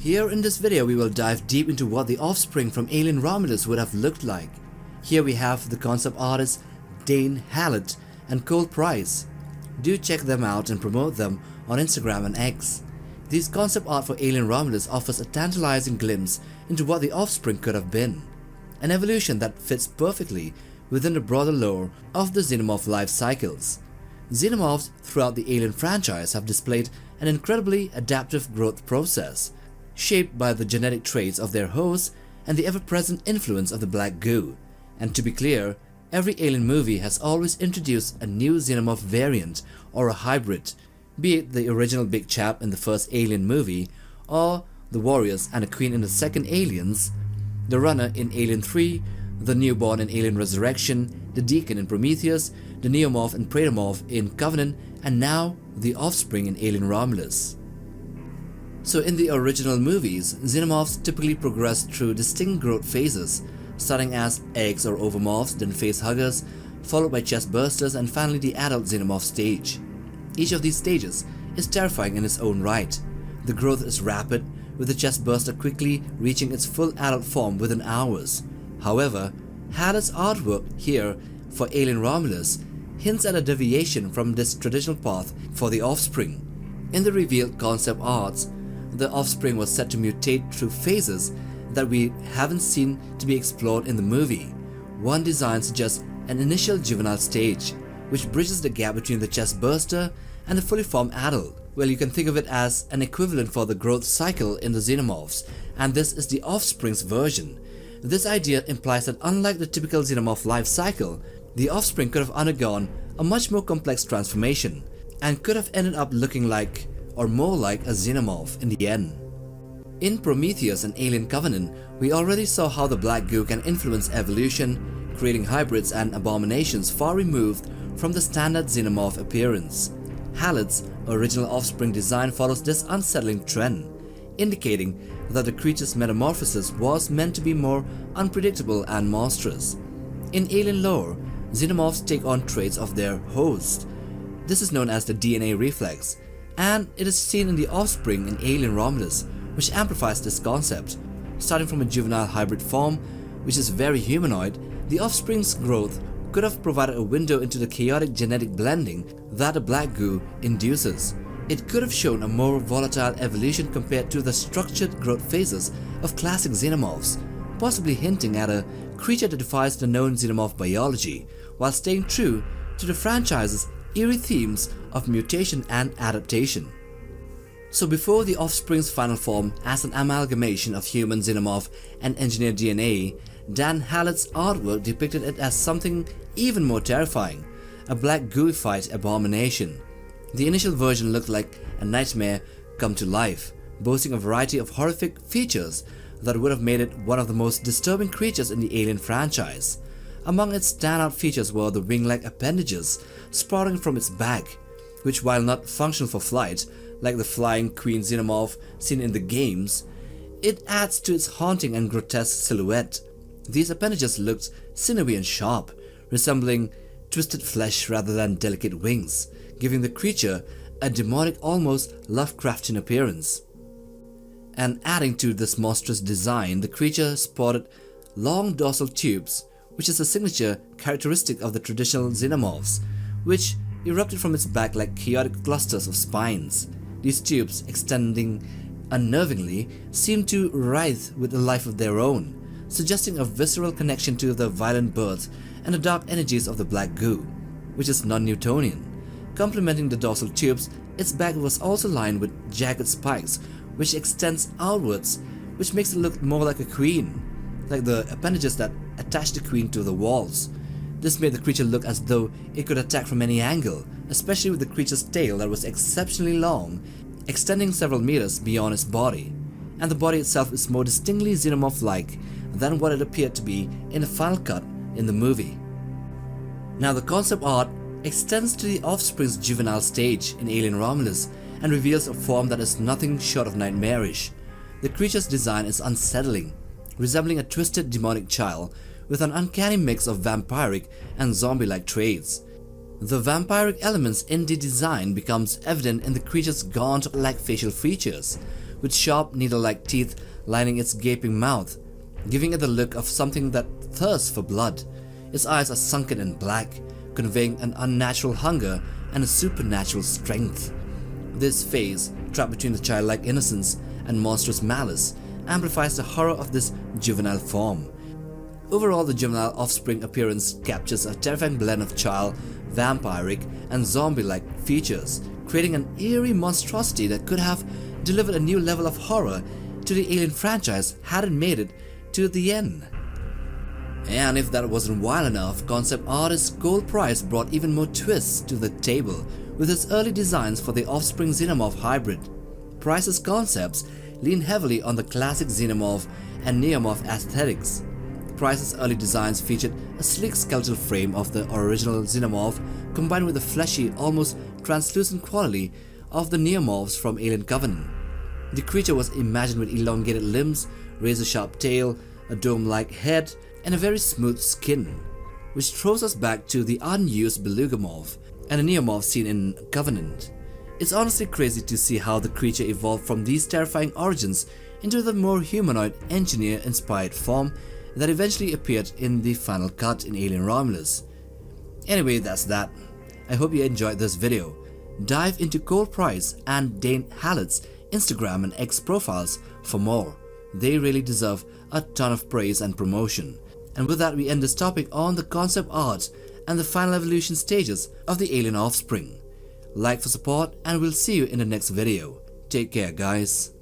Here in this video we will dive deep into what the offspring from alien Romulus would have looked like. Here we have the concept artists Dane Hallett and Cole Price. Do check them out and promote them on Instagram and X. These concept art for alien Romulus offers a tantalizing glimpse into what the offspring could have been. An evolution that fits perfectly within the broader lore of the Xenomorph life cycles. Xenomorphs throughout the Alien franchise have displayed an incredibly adaptive growth process, shaped by the genetic traits of their hosts and the ever-present influence of the black goo. And to be clear, every Alien movie has always introduced a new Xenomorph variant or a hybrid, be it the original big chap in the first Alien movie, or the warriors and a queen in the second Aliens, the runner in Alien 3, the newborn in Alien Resurrection, the deacon in Prometheus, the neomorph and praetomorph in Covenant, and now the offspring in Alien Romulus. So in the original movies, Xenomorphs typically progress through distinct growth phases, starting as eggs or ovomorphs, then face huggers, followed by chest bursters, and finally the adult Xenomorph stage. Each of these stages is terrifying in its own right. The growth is rapid, with the chest burster quickly reaching its full adult form within hours. However, Hallett's artwork here for Alien Romulus hints at a deviation from this traditional path for the offspring. In the revealed concept arts, the offspring was set to mutate through phases that we haven't seen to be explored in the movie. One design suggests an initial juvenile stage, which bridges the gap between the chest burster and the fully formed adult. Well, you can think of it as an equivalent for the growth cycle in the Xenomorphs, and this is the offspring's version. This idea implies that unlike the typical Xenomorph life cycle, the offspring could have undergone a much more complex transformation, and could have ended up looking like, or more like, a Xenomorph in the end. In Prometheus and Alien Covenant, we already saw how the black goo can influence evolution, creating hybrids and abominations far removed from the standard Xenomorph appearance. Hallett's original offspring design follows this unsettling trend, indicating that the creature's metamorphosis was meant to be more unpredictable and monstrous. In alien lore, Xenomorphs take on traits of their host. This is known as the DNA reflex, and it is seen in the offspring in Alien Romulus, which amplifies this concept. Starting from a juvenile hybrid form, which is very humanoid, the offspring's growth could have provided a window into the chaotic genetic blending that the black goo induces. It could have shown a more volatile evolution compared to the structured growth phases of classic Xenomorphs, possibly hinting at a creature that defies the known Xenomorph biology, while staying true to the franchise's eerie themes of mutation and adaptation. So before the offspring's final form as an amalgamation of human Xenomorph and engineered DNA, Dan Hallett's artwork depicted it as something even more terrifying, a black gooified abomination. The initial version looked like a nightmare come to life, boasting a variety of horrific features that would have made it one of the most disturbing creatures in the Alien franchise. Among its standout features were the wing-like appendages sprouting from its back, which, while not functional for flight, like the flying Queen Xenomorph seen in the games, it adds to its haunting and grotesque silhouette. These appendages looked sinewy and sharp, resembling twisted flesh rather than delicate wings, giving the creature a demonic, almost Lovecraftian appearance. And adding to this monstrous design, the creature sported long dorsal tubes, which is a signature characteristic of the traditional Xenomorphs, which erupted from its back like chaotic clusters of spines. These tubes, extending unnervingly, seemed to writhe with a life of their own, suggesting a visceral connection to the violent birth and the dark energies of the black goo, which is non-Newtonian. Complementing the dorsal tubes, its back was also lined with jagged spikes, which extends outwards, which makes it look more like a queen, like the appendages that attach the queen to the walls. This made the creature look as though it could attack from any angle, especially with the creature's tail that was exceptionally long, extending several meters beyond its body. And the body itself is more distinctly Xenomorph-like than what it appeared to be in the final cut in the movie. Now the concept art extends to the offspring's juvenile stage in Alien Romulus and reveals a form that is nothing short of nightmarish. The creature's design is unsettling, resembling a twisted demonic child with an uncanny mix of vampiric and zombie-like traits. The vampiric elements in the design becomes evident in the creature's gaunt-like facial features, with sharp needle-like teeth lining its gaping mouth, giving it the look of something that thirsts for blood. Its eyes are sunken and black, conveying an unnatural hunger and a supernatural strength. This face, trapped between the childlike innocence and monstrous malice, amplifies the horror of this juvenile form. Overall, the juvenile offspring appearance captures a terrifying blend of child, vampiric, and zombie-like features, creating an eerie monstrosity that could have delivered a new level of horror to the Alien franchise had it made it to the end. And if that wasn't wild enough, concept artist Cole Price brought even more twists to the table with his early designs for the Offspring Xenomorph hybrid. Price's concepts lean heavily on the classic Xenomorph and Neomorph aesthetics. Price's early designs featured a sleek skeletal frame of the original Xenomorph combined with the fleshy, almost translucent quality of the Neomorphs from Alien Covenant. The creature was imagined with elongated limbs, razor-sharp tail, a dome-like head, and a very smooth skin, which throws us back to the unused Belugamorph and the Neomorph seen in Covenant. It's honestly crazy to see how the creature evolved from these terrifying origins into the more humanoid, engineer-inspired form that eventually appeared in the final cut in Alien Romulus. Anyway, that's that. I hope you enjoyed this video. Dive into Cole Price and Dane Hallett's Instagram and X profiles for more. They really deserve a ton of praise and promotion. And with that, we end this topic on the concept art and the final evolution stages of the alien offspring. Like for support, and we'll see you in the next video. Take care, guys.